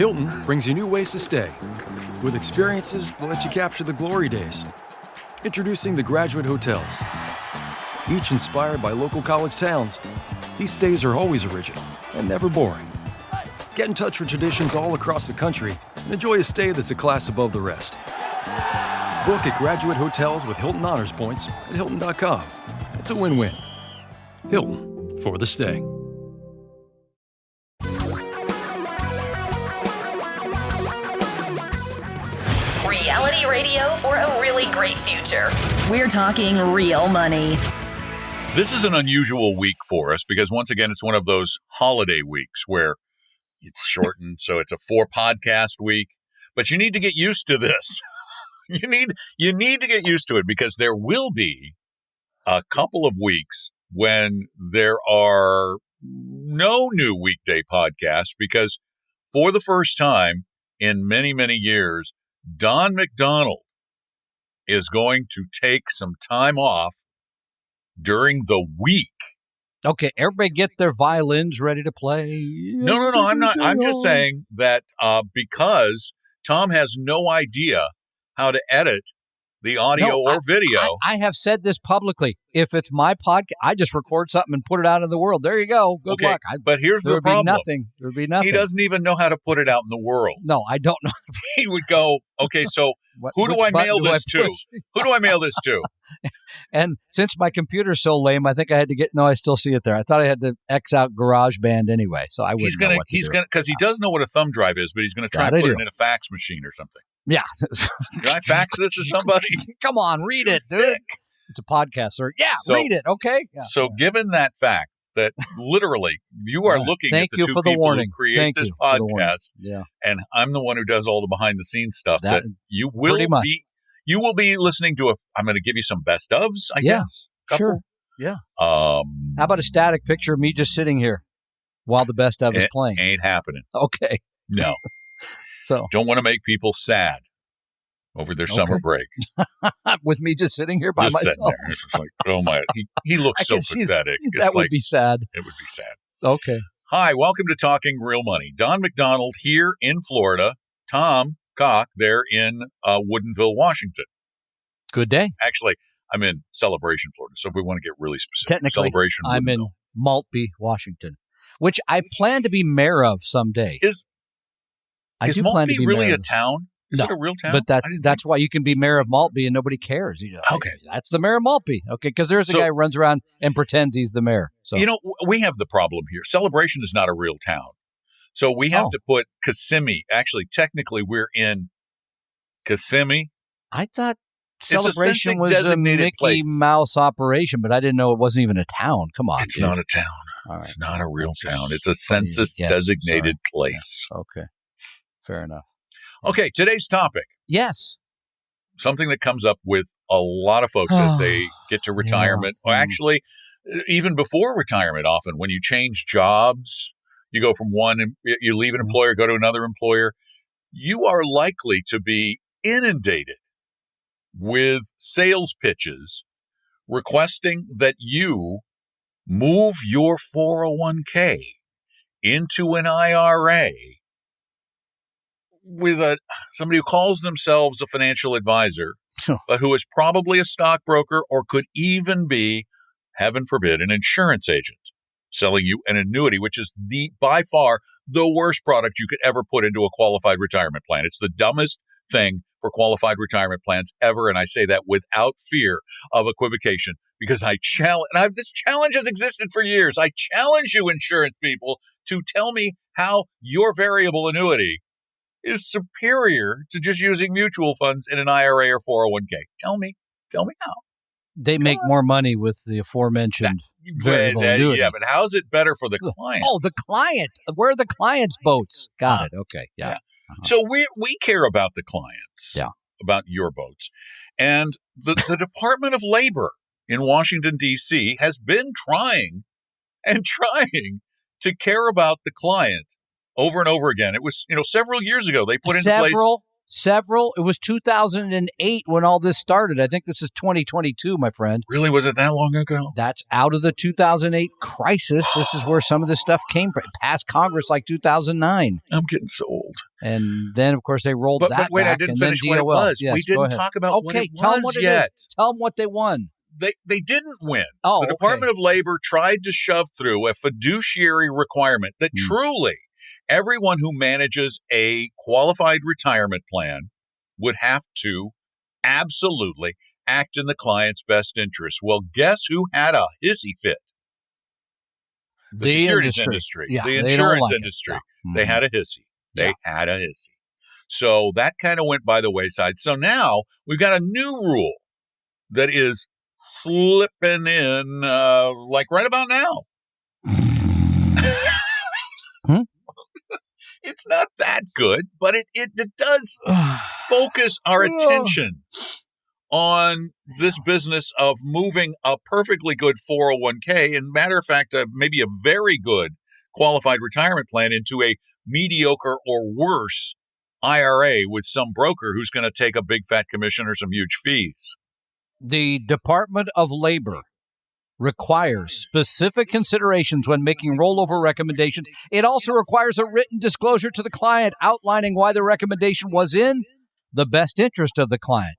Hilton brings you new ways to stay, with experiences that let you capture the glory days. Introducing the Graduate Hotels. Each inspired by local college towns, these stays are always original and never boring. Get in touch with traditions all across the country and enjoy a stay that's a class above the rest. Book at Graduate Hotels with Hilton Honors Points at Hilton.com. It's a win-win. Hilton, for the stay. Reality radio for a really great future. We're talking real money. This is an unusual week for us because, once again, it's one of those holiday weeks where it's shortened, so it's a 4-podcast week. But you need to get used to this. You need to get used to it because there will be a couple of weeks when there are no new weekday podcasts because for the first time in many, many years, Don McDonald is going to take some time off during the week. Okay, everybody get their violins ready to play. No, I'm not. I'm just saying that because Tom has no idea how to edit the audio or video. I have said this publicly. If it's my podcast, I just record something and put it out in the world. There you go. Good luck. But here's the problem. There would be nothing. He doesn't even know how to put it out in the world. No, I don't know. He would go, okay, so who do I mail this to? Who do I mail this to? And since my computer's so lame, I think I had to get, no, I still see it there. I thought I had to X out GarageBand anyway, so I wouldn't know what to do. Because he does know what a thumb drive is, but he's going to try and put it in a fax machine or something. Yeah. Can I fax this to somebody? Come on, read it, dude. It's a podcast, sir. Yeah, read it, okay? Yeah. So given that fact that literally you are looking at the two people who create this podcast, and I'm the one who does all the behind-the-scenes stuff, that you will be listening to I'm going to give you some best ofs, I guess. Sure. Yeah. How about a static picture of me just sitting here while the best of is playing? Ain't happening. Okay. No. So don't want to make people sad over their summer break. With me just sitting here by myself. Sitting there. It's like, oh my, he looks so pathetic. That would be sad. It would be sad. Okay. Hi, welcome to Talking Real Money. Don McDonald here in Florida. Tom Cock there in Woodinville, Washington. Good day. Actually, I'm in Celebration, Florida. So if we want to get really specific, technically, Celebration, I'm in Maltby, Washington, which I plan to be mayor of someday. Is Maltby really a town? Is it a real town? But that's why you can be mayor of Maltby and nobody cares. Okay. That's the mayor of Maltby. Okay. Because there's a guy who runs around and pretends he's the mayor. So we have the problem here. Celebration is not a real town. So we have to put Kissimmee. Actually, technically, we're in Kissimmee. I thought Celebration was a Mickey Mouse operation, but I didn't know it wasn't even a town. Come on. It's not a town. Right. It's not a real town. It's a census-designated place. Yeah. Okay. Fair enough. Okay, today's topic. Yes. Something that comes up with a lot of folks as they get to retirement. Or actually, even before retirement, often when you change jobs, you go from you leave an employer, go to another employer, you are likely to be inundated with sales pitches requesting that you move your 401k into an IRA with somebody who calls themselves a financial advisor, but who is probably a stockbroker or could even be, heaven forbid, an insurance agent selling you an annuity, which is by far the worst product you could ever put into a qualified retirement plan. It's the dumbest thing for qualified retirement plans ever, and I say that without fear of equivocation because this challenge has existed for years. I challenge you, insurance people, to tell me how your variable annuity is superior to just using mutual funds in an IRA or 401k. Tell me how. They make more money with the aforementioned variable annuity. Yeah, but how's it better for the client? Oh, the client. Where are the client's boats? Got it. Okay. Yeah. So we care about the clients. Yeah. About your boats. And the Department of Labor in Washington, D.C. has been trying to care about the client over and over again. It was, several years ago they put into place Several. It was 2008 when all this started. I think this is 2022, my friend. Really? Was it that long ago? That's out of the 2008 crisis. This is where some of this stuff came from. It passed Congress like 2009. I'm getting so old. And then, of course, they rolled that But wait, back. I didn't and finish then what it DOL. was. Yes, we didn't talk about what it tell them was what yet. It is. Tell them what they won. They didn't win. Oh, the Department of Labor tried to shove through a fiduciary requirement that truly everyone who manages a qualified retirement plan would have to absolutely act in the client's best interest. Well, guess who had a hissy fit? The securities industry. Yeah, the insurance like industry. Yeah. They had a hissy. They had a hissy. So that kind of went by the wayside. So now we've got a new rule that is slipping in like right about now. It's not that good, but it does focus our attention on this business of moving a perfectly good 401k, and matter of fact, maybe a very good qualified retirement plan into a mediocre or worse IRA with some broker who's going to take a big fat commission or some huge fees. The Department of Labor requires specific considerations when making rollover recommendations. It also requires a written disclosure to the client outlining why the recommendation was in the best interest of the client.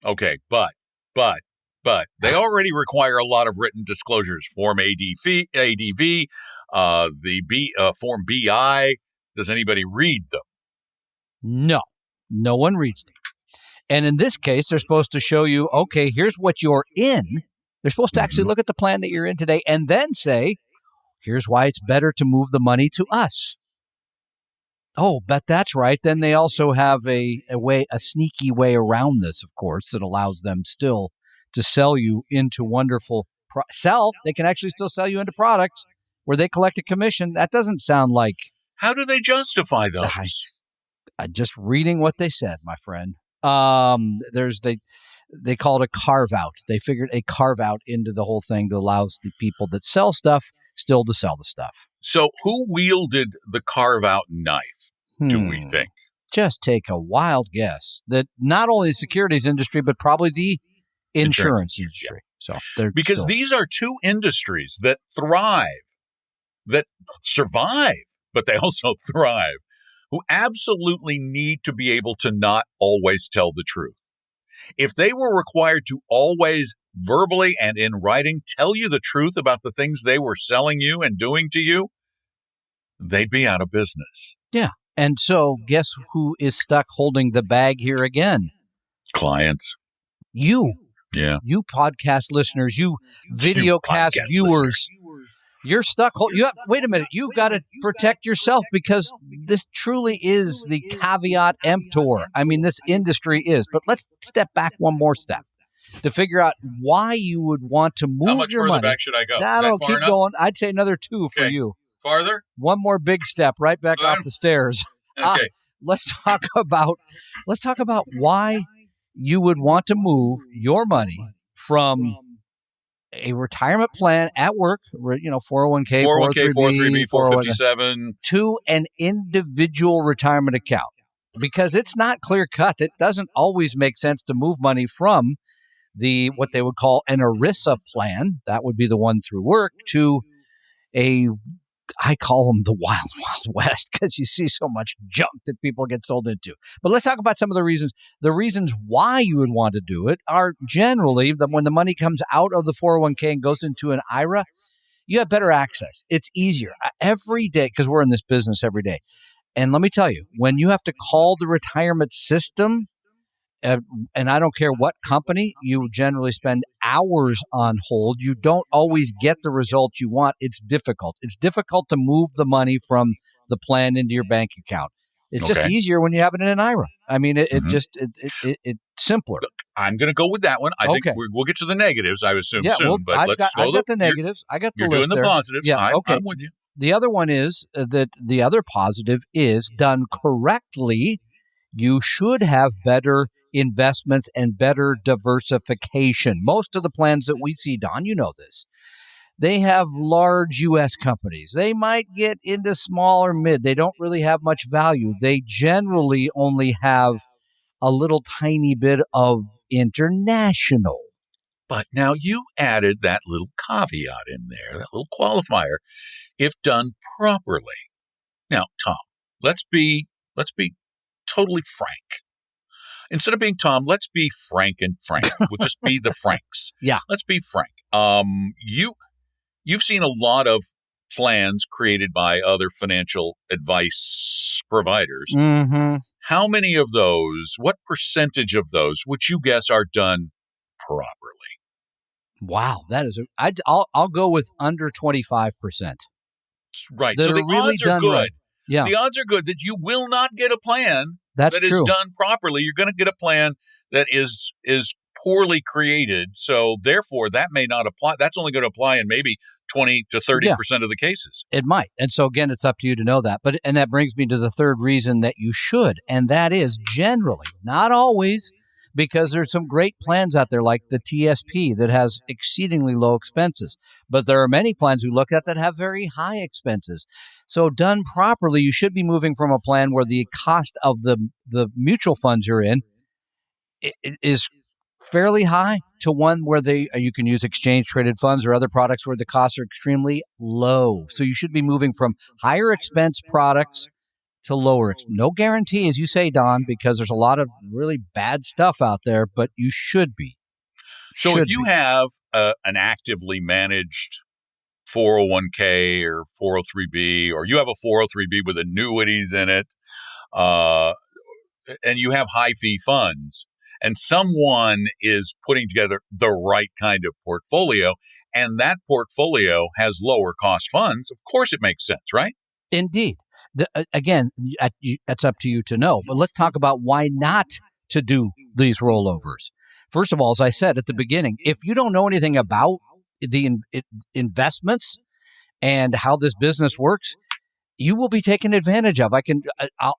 Okay, but they already require a lot of written disclosures. Form ADV, Form BI. Does anybody read them? No one reads them. And in this case, they're supposed to show you, okay, here's what you're in. They're supposed to actually look at the plan that you're in today and then say, here's why it's better to move the money to us. Oh, but that's right. Then they also have a sneaky way around this, of course, that allows them still to sell you into wonderful they can actually still sell you into products where they collect a commission. That doesn't sound like. How do they justify those? Just reading what they said, my friend. They call it a carve out. They figured a carve out into the whole thing that allows the people that sell stuff still to sell the stuff. So who wielded the carve out knife, do we think? Just take a wild guess that not only the securities industry, but probably the insurance industry. Yeah. So because these are two industries that thrive, that survive, but they also thrive, who absolutely need to be able to not always tell the truth. If they were required to always verbally and in writing tell you the truth about the things they were selling you and doing to you, they'd be out of business. Yeah. And so guess who is stuck holding the bag here again? Clients. You. Yeah. You podcast listeners, you videocast viewers. You're stuck. Wait a minute. You've got to protect yourself because this truly is the caveat emptor. I mean, this industry is. But let's step back one more step to figure out why you would want to move your money. How much further back should I go? That'll keep going. I'd say another 2 for you. Farther? One more big step right back off the stairs. Okay. Let's talk about why you would want to move your money from a retirement plan at work, 401k, 403b, 457, to an individual retirement account. Because it's not clear cut. It doesn't always make sense to move money from what they would call an ERISA plan, that would be the one through work, to I call them the wild, wild west because you see so much junk that people get sold into. But let's talk about some of the reasons. The reasons why you would want to do it are generally that when the money comes out of the 401k and goes into an IRA, you have better access. It's easier every day because we're in this business every day. And let me tell you, when you have to call the retirement system, and I don't care what company, you generally spend hours on hold. You don't always get the result you want. It's difficult. It's difficult to move the money from the plan into your bank account. It's just easier when you have it in an IRA. I mean, it's simpler. Look, I'm going to go with that one. I think we'll get to the negatives, I assume, soon. But I've got the negatives. I got the list You're doing the there. positives. Yeah, okay. I'm with you. The other one is that the other positive is done correctly. You should have better investments and better diversification. Most of the plans that we see, Don, you know this, they have large U.S. companies. They might get into small or mid. They don't really have much value. They generally only have a little tiny bit of international. But now you added that little caveat in there, that little qualifier, if done properly. Now, Tom, let's be totally frank. Instead of being Tom, let's be Frank and Frank. We'll just be the Franks. Yeah. Let's be frank. You've seen a lot of plans created by other financial advice providers. Mm-hmm. How many of those, what percentage of those would you guess are done properly? Wow, that is I'll go with under 25%. Right. That So the are really odds are done good. right. Yeah, The odds are good that you will not get a plan that's that is true. done properly. You're going to get a plan that is poorly created. So therefore, that may not apply. That's only going to apply in maybe 20 to 30% of the cases. It might. And so again, it's up to you to know that. And that brings me to the third reason that you should, and that is generally, not always, because there's some great plans out there like the TSP that has exceedingly low expenses. But there are many plans we look at that have very high expenses. So done properly, you should be moving from a plan where the cost of the mutual funds you're in is fairly high to one where you can use exchange traded funds or other products where the costs are extremely low. So you should be moving from higher expense products to lower. No guarantee, as you say, Don, because there's a lot of really bad stuff out there, but you should be. So if you have an actively managed 401k or 403b, or you have a 403b with annuities in it, and you have high fee funds, and someone is putting together the right kind of portfolio, and that portfolio has lower cost funds, of course it makes sense, right? Indeed. Again, that's up to you to know. But let's talk about why not to do these rollovers. First of all, as I said at the beginning, if you don't know anything about the investments and how this business works, you will be taken advantage of.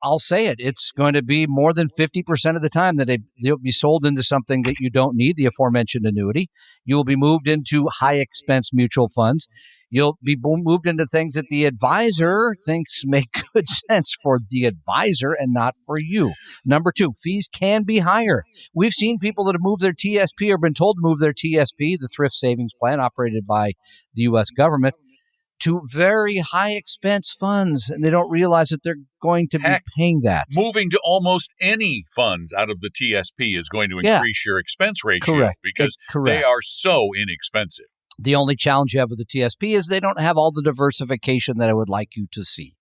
I'll say it. It's going to be more than 50% of the time that they'll be sold into something that you don't need, the aforementioned annuity. You will be moved into high expense mutual funds. You'll be moved into things that the advisor thinks make good sense for the advisor and not for you. Number two, fees can be higher. We've seen people that have moved their TSP or been told to move their TSP, the thrift savings plan operated by the U.S. government, to very high expense funds, and they don't realize that they're going to be paying that. Moving to almost any funds out of the TSP is going to increase your expense ratio because they are so inexpensive. The only challenge you have with the TSP is they don't have all the diversification that I would like you to see.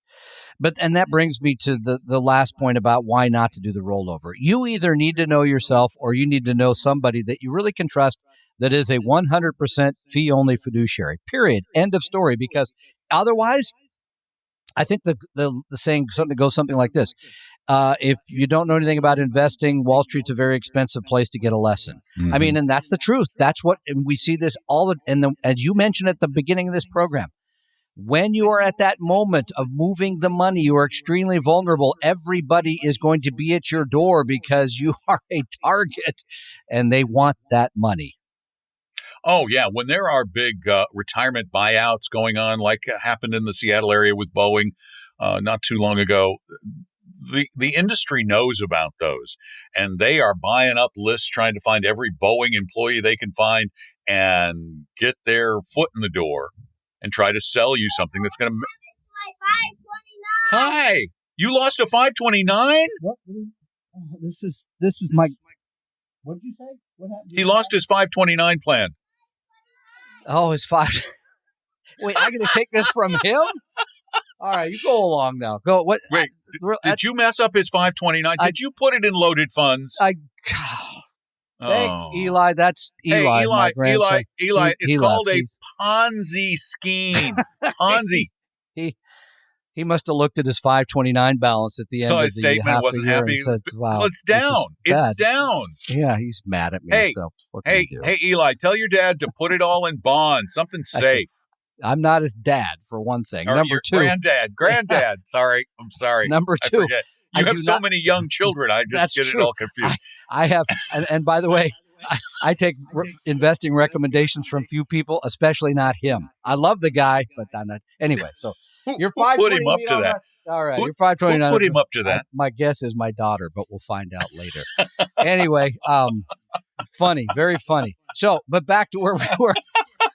And that brings me to the last point about why not to do the rollover. You either need to know yourself or you need to know somebody that you really can trust that is a 100% fee-only fiduciary, period. End of story. Because otherwise, I think the saying goes something like this. If you don't know anything about investing, Wall Street's a very expensive place to get a lesson. Mm-hmm. I mean, and that's the truth. That's what we see this as you mentioned at the beginning of this program. When you are at that moment of moving the money, you are extremely vulnerable. Everybody is going to be at your door because you are a target and they want that money. Oh, yeah. When there are big retirement buyouts going on, like happened in the Seattle area with Boeing not too long ago, the industry knows about those. And they are buying up lists, trying to find every Boeing employee they can find and get their foot in the door and try to sell you something that's going to... Hi! You lost a 529? What? This is my... What did you say? What happened? He lost his 529 plan. Oh, his 5... Wait, I got to take this from him? All right, you go along now. Go. What? Wait, did you mess up his 529? Did you put it in loaded funds? Thanks, Eli. That's Eli. Hey, my grandson. Eli. It's called a Ponzi scheme. Ponzi. He must have looked at his 529 balance at the end of the statement half wasn't a year happy. and said, "Wow, well, it's down. It's down." Yeah, he's mad at me. Hey, so what hey, Eli. Tell your dad to put it all in bonds. Something safe. I'm not his dad, for one thing. Or Number two, granddad. Sorry, I'm sorry. Number two, I forget. You have so many young children. I just get it all confused. I have, and by the way, I take investing recommendations from few people, especially not him. I love the guy, but I'm not. Anyway, so you're 5. Put him up to that. All right. Who- You're 529. Who put him up to that? My guess is my daughter, but we'll find out later. Anyway, funny, very funny. So, but back to where we were.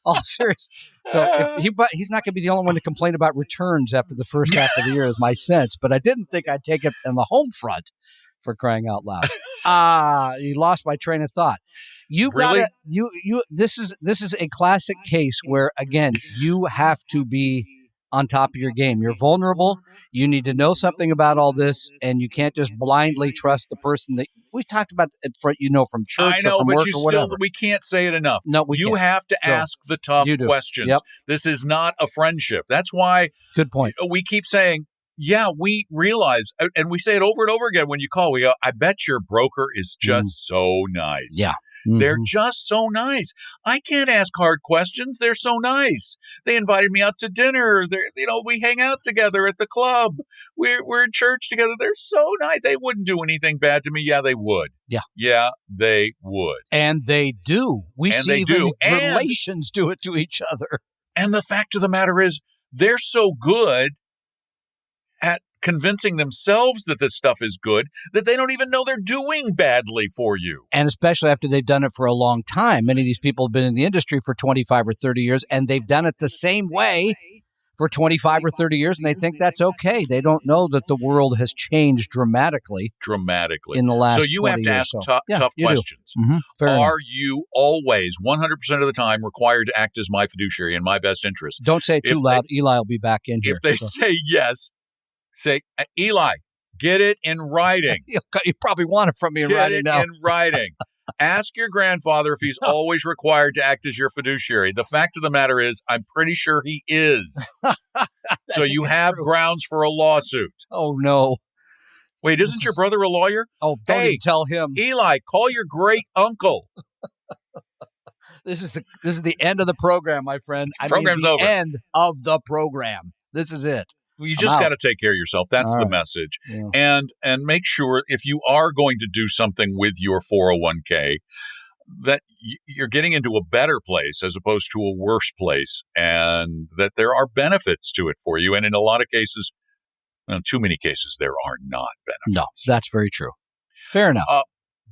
All serious. So but he's not going to be the only one to complain about returns after the first half of the year, is my sense. But I didn't think I'd take it on the home front, for crying out loud. You lost my train of thought. You Really? gotta this is a classic case where, again, you have to be on top of your game. You're vulnerable. You need to know something about all this, and you can't just blindly trust the person that we talked about it from church I know, or from but work you or whatever. we can't say it enough. No, you can't. have to ask the tough You do. questions. Yep. This is not a friendship. That's why Good point. we keep saying, yeah, we realize, and we say it over and over again when you call. We go, I bet your broker is just so nice. Yeah. They're just so nice. I can't ask hard questions. They're so nice. They invited me out to dinner. We hang out together at the club. We're in church together. They're so nice. They wouldn't do anything bad to me. Yeah, they would. Yeah. Yeah, they would. And they do. We And see they even do. relations do it to each other. And the fact of the matter is, they're so good at convincing themselves that this stuff is good that they don't even know they're doing badly for you. And especially after they've done it for a long time. Many of these people have been in the industry for 25 or 30 years, and they've done it the same way for 25 or 30 years, and they think that's okay. They don't know that the world has changed dramatically in the last 20 years. So you have to ask tough questions. Are you always 100% of the time required to act as my fiduciary in my best interest? Don't say it too loud. Eli will be back in here. If they say yes, say, Eli, get it in writing. You probably want it from me in writing now. Get it in writing. Ask your grandfather if he's always required to act as your fiduciary. The fact of the matter is, I'm pretty sure he is. So you have grounds for a lawsuit. Oh, no. Wait, isn't your brother a lawyer? Oh, don't even tell him. Eli, call your great uncle. This is the end of the program, my friend. Program's over. End of the program. This is it. You just got to take care of yourself. That's the message. Yeah. And make sure, if you are going to do something with your 401k, that you're getting into a better place as opposed to a worse place, and that there are benefits to it for you. And in a lot of cases, too many cases, there are not benefits. No, that's very true. Fair enough.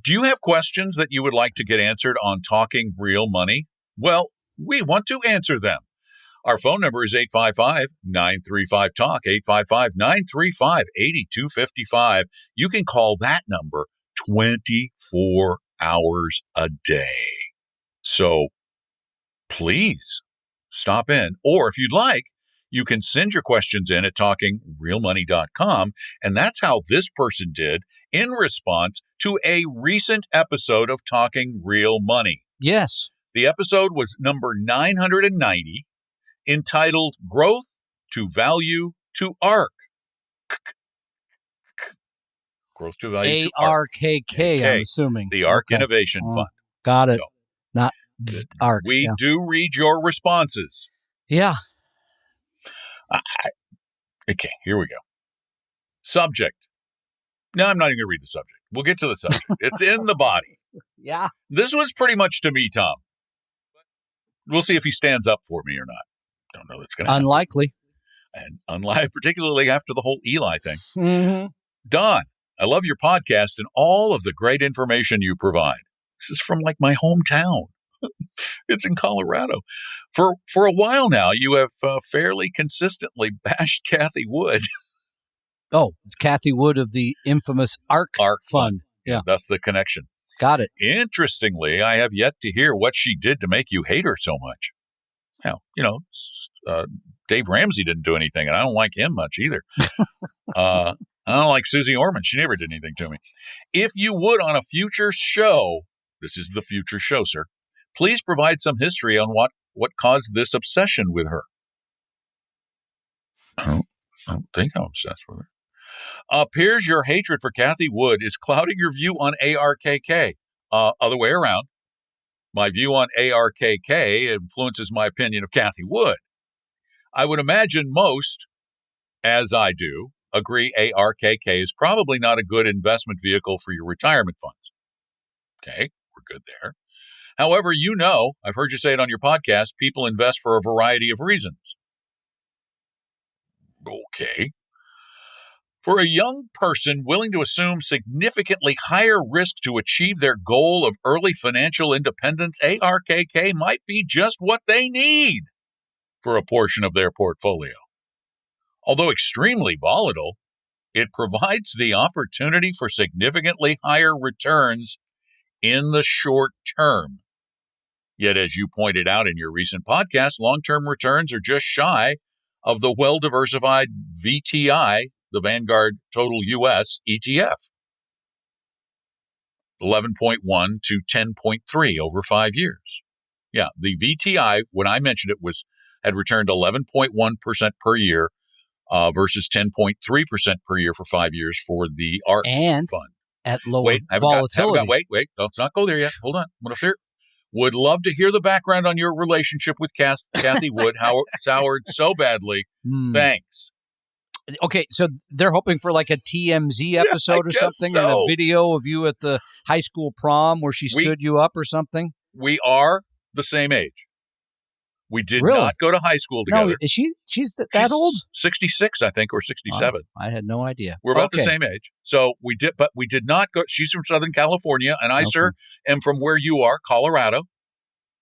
Do you have questions that you would like to get answered on Talking Real Money? Well, we want to answer them. Our phone number is 855-935-TALK, 855-935-8255. You can call that number 24 hours a day. So please stop in. Or if you'd like, you can send your questions in at talkingrealmoney.com. And that's how this person did in response to a recent episode of Talking Real Money. Yes. The episode was number 990. Entitled Growth to Value to ARK. Growth to Value to ARK. ARKK, I'm assuming. The ARK Innovation Fund. Got it. So, not ARK. We do read your responses. Yeah. Okay, here we go. Subject. No, I'm not even going to read the subject. We'll get to the subject. It's in the body. Yeah. This was pretty much to me, Tom. We'll see if he stands up for me or not. Don't know that's going to happen. Unlikely. And unlikely, particularly after the whole Eli thing. Mm-hmm. Don, I love your podcast and all of the great information you provide. This is from my hometown. It's in Colorado. For a while now, you have fairly consistently bashed Kathy Wood. Oh, it's Kathy Wood of the infamous ARK Fund. Yeah. That's the connection. Got it. Interestingly, I have yet to hear what she did to make you hate her so much. Well, Dave Ramsey didn't do anything, and I don't like him much either. I don't like Susie Orman. She never did anything to me. If you would, on a future show, this is the future show, sir, please provide some history on what caused this obsession with her. I don't think I'm obsessed with her. Appears your hatred for Kathy Wood is clouding your view on ARKK. Other way around. My view on ARKK influences my opinion of Kathy Wood. I would imagine most, as I do, agree ARKK is probably not a good investment vehicle for your retirement funds. Okay, we're good there. However, I've heard you say it on your podcast, people invest for a variety of reasons. Okay. For a young person willing to assume significantly higher risk to achieve their goal of early financial independence, ARKK might be just what they need for a portion of their portfolio. Although extremely volatile, it provides the opportunity for significantly higher returns in the short term. Yet, as you pointed out in your recent podcast, long-term returns are just shy of the well-diversified VTI, the Vanguard Total US ETF. 11.1 to 10.3 over 5 years. Yeah, the VTI, when I mentioned it, had returned 11.1% per year versus 10.3% per year for 5 years for the ARK fund. At lower volatility. Wait. Let's not go there yet. Hold on. I'm going to would love to hear the background on your relationship with Kathy Wood, how it soured so badly. Thanks. Okay, so they're hoping for like a TMZ episode or something, and a video of you at the high school prom where she stood you up or something? We are the same age. We did not go to high school together. No, she's that old? 66, I think, or 67. Oh, I had no idea. We're about the same age. So we did not go. She's from Southern California, and I, sir, am from where you are, Colorado.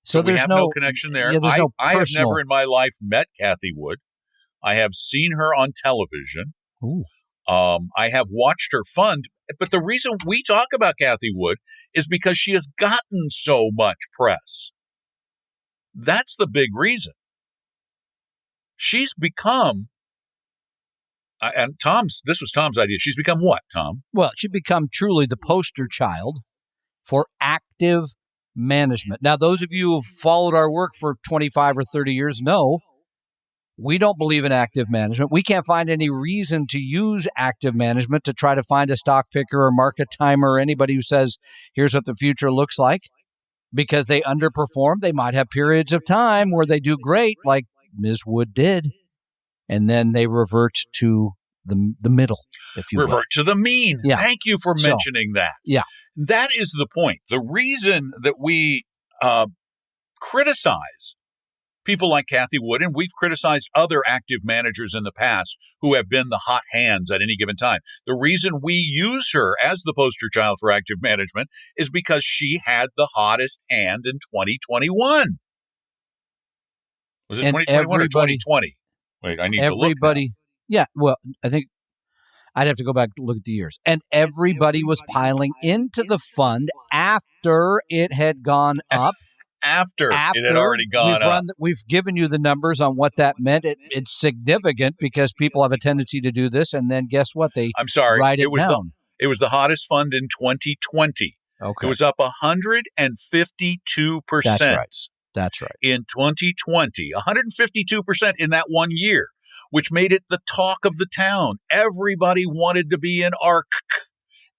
So we have no connection there. Yeah, I have never in my life met Kathy Wood. I have seen her on television. Ooh. I have watched her fund. But the reason we talk about Kathy Wood is because she has gotten so much press. That's the big reason. She's become, and this was Tom's idea. She's become what, Tom? Well, she's become truly the poster child for active management. Now, those of you who've followed our work for 25 or 30 years know we don't believe in active management. We can't find any reason to use active management to try to find a stock picker or market timer or anybody who says, here's what the future looks like. Because they underperform, they might have periods of time where they do great, like Ms. Wood did, and then they revert to the middle, if you will. Revert to the mean. Yeah. Thank you for mentioning that. Yeah. That is the point. The reason that we criticize people like Kathy Wood, and we've criticized other active managers in the past who have been the hot hands at any given time. The reason we use her as the poster child for active management is because she had the hottest hand in 2021. Was it 2021 or 2020? Wait, I need to look now. Yeah, well, I think I'd have to go back and look at the years. And everybody was piling into the fund after it had gone up. After it had already gone up. We've given you the numbers on what that meant. It's significant because people have a tendency to do this, and then guess what? I'm sorry. Write it down. It was the hottest fund in 2020. Okay. It was up 152%. That's right. In 2020, 152% in that 1 year, which made it the talk of the town. Everybody wanted to be in ARK.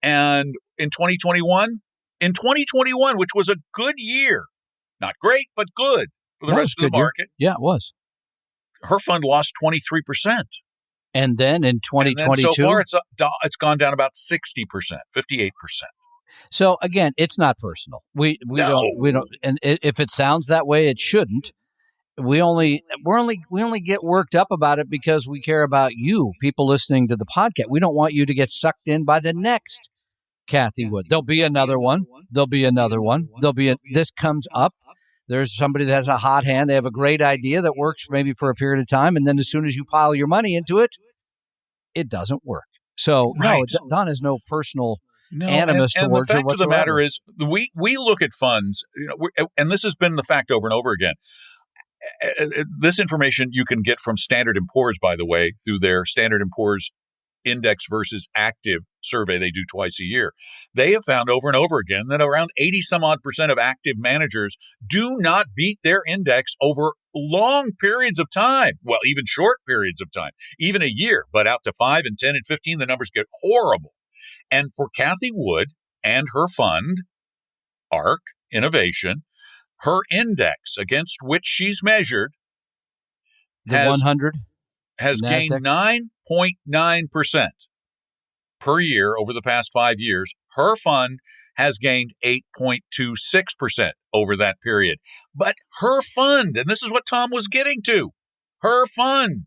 And in 2021, which was a good year, not great, but good for the rest of the market. Yeah, it was. Her fund lost 23%. And then in 2022? So far, it's gone down about 60%, 58%. So again, it's not personal. We don't, and if it sounds that way, it shouldn't. We only get worked up about it because we care about you, people listening to the podcast. We don't want you to get sucked in by the next Kathy Wood. There'll be another one. This comes up. There's somebody that has a hot hand. They have a great idea that works maybe for a period of time. And then as soon as you pile your money into it, it doesn't work. So no, Don has no personal animus towards her whatsoever. The fact of the matter is we look at funds, and this has been the fact over and over again. This information you can get from Standard & Poor's, by the way, through their Standard & Poor's index versus active survey they do twice a year. They have found over and over again that around 80-some-odd% of active managers do not beat their index over long periods of time. Well, even short periods of time, even a year, but out to 5 and 10 and 15, the numbers get horrible. And for Kathy Wood and her fund, ARK Innovation, her index against which she's measured, the 100 has gained 9.9% per year over the past 5 years. Her fund has gained 8.26% over that period. But her fund, and this is what Tom was getting to, her fund,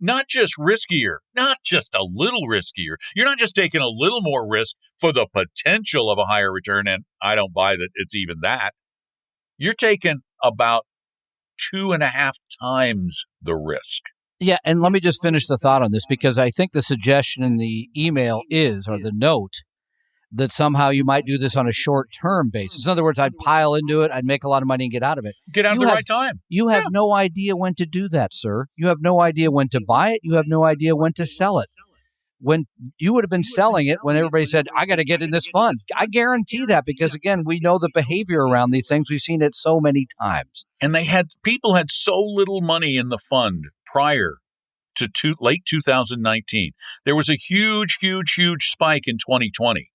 not just riskier, not just a little riskier. You're not just taking a little more risk for the potential of a higher return, and I don't buy that it's even that. You're taking about 2.5 times the risk. Yeah, and let me just finish the thought on this, because I think the suggestion in the email is, or the note, that somehow you might do this on a short-term basis. In other words, I'd pile into it, I'd make a lot of money and get out of it. Get out at the right time. You have no idea when to do that, sir. You have no idea when to buy it. You have no idea when to sell it. When you would have been selling it when everybody said, I got to get in this fund. I guarantee that, because, again, we know the behavior around these things. We've seen it so many times. And people had so little money in the fund prior to late 2019. There was a huge, huge, huge spike in 2020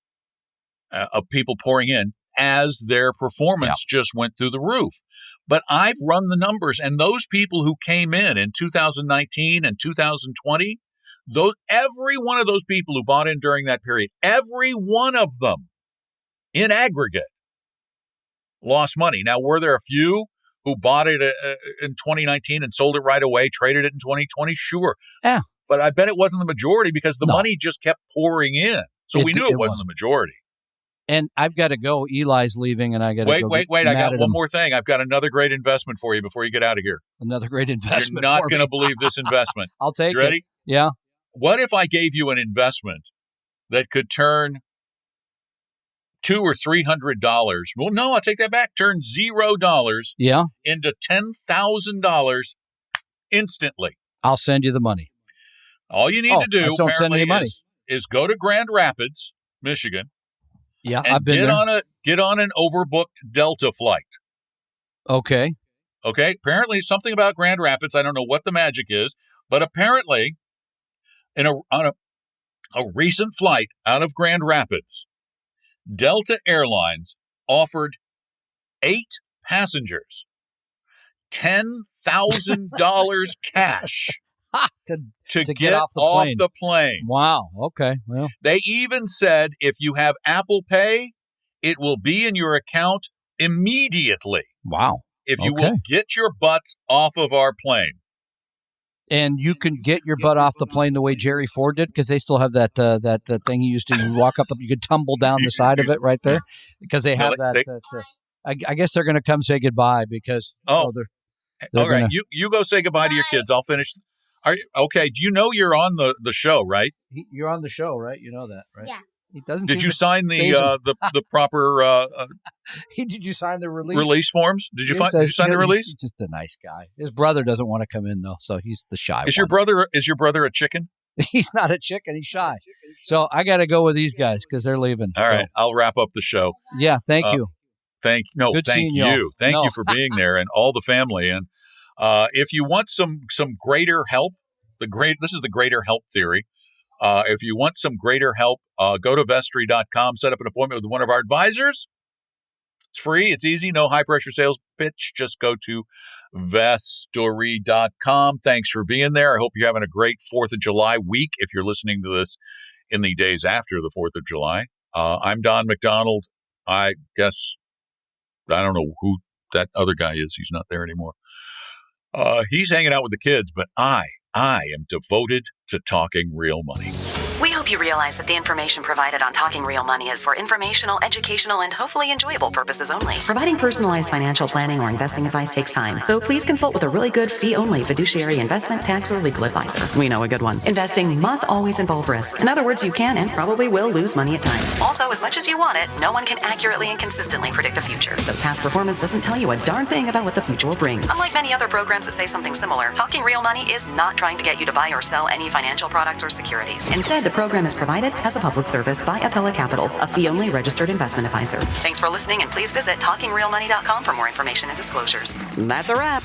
of people pouring in as their performance just went through the roof. But I've run the numbers, and those people who came in 2019 and 2020, every one of those people who bought in during that period, every one of them in aggregate lost money. Now, were there a few who bought it in 2019 and sold it right away, traded it in 2020? Sure. Yeah. But I bet it wasn't the majority, because the money just kept pouring in. So we knew it wasn't the majority. And I've got to go. Eli's leaving, and I got to go. Wait. I got one more thing. I've got another great investment for you before you get out of here. Another great investment. You're not going to believe this investment. I'll take it. You ready? Yeah. What if I gave you an investment that could turn $200 or $300? Well, no, I'll take that back. Turn $0 into $10,000 instantly. I'll send you the money. All you need to do don't send me money. Is go to Grand Rapids, Michigan. Yeah, and I've been there. Get on an overbooked Delta flight. Okay. Apparently, something about Grand Rapids. I don't know what the magic is, but apparently, on a recent flight out of Grand Rapids, Delta Airlines offered 8 passengers $10,000 cash to get off the plane. Wow. Okay. Well, they even said if you have Apple Pay, it will be in your account immediately. Wow. If you will get your butts off of our plane. And you can get your butt off the plane the way Jerry Ford did, because they still have that thing he used to walk up. You could tumble down the side of it right there, because they have I guess they're going to come say goodbye, because they're all right. You go say goodbye to your kids. I'll finish. Okay. Do you know you're on the show, right? You're on the show, right? You know that, right? Yeah. He doesn't. Did you sign the proper? Did you sign the release forms? Did you sign the release? He's just a nice guy. His brother doesn't want to come in though, so he's the shy one. Is your brother a chicken? He's not a chicken. He's shy. So I got to go with these guys because they're leaving. All right. I'll wrap up the show. Yeah. Thank you. Thank you. Thank you for being there, and all the family. And if you want some greater help, this is the greater help theory. If you want some greater help, go to Vestry.com, set up an appointment with one of our advisors. It's free. It's easy. No high pressure sales pitch. Just go to Vestry.com. Thanks for being there. I hope you're having a great 4th of July week if you're listening to this in the days after the 4th of July. I'm Don McDonald. I guess I don't know who that other guy is. He's not there anymore. He's hanging out with the kids, but I am devoted to talking real money. We hope you realize that the information provided on Talking Real Money is for informational, educational, and hopefully enjoyable purposes only. Providing personalized financial planning or investing advice takes time, so please consult with a really good fee-only fiduciary investment, tax, or legal advisor. We know a good one. Investing must always involve risk. In other words, you can and probably will lose money at times. Also, as much as you want it, no one can accurately and consistently predict the future, so past performance doesn't tell you a darn thing about what the future will bring. Unlike many other programs that say something similar, Talking Real Money is not trying to get you to buy or sell any financial products or securities. Instead, the program is provided as a public service by Appella Capital, a fee-only registered investment advisor. Thanks for listening, and please visit TalkingRealMoney.com for more information and disclosures. That's a wrap.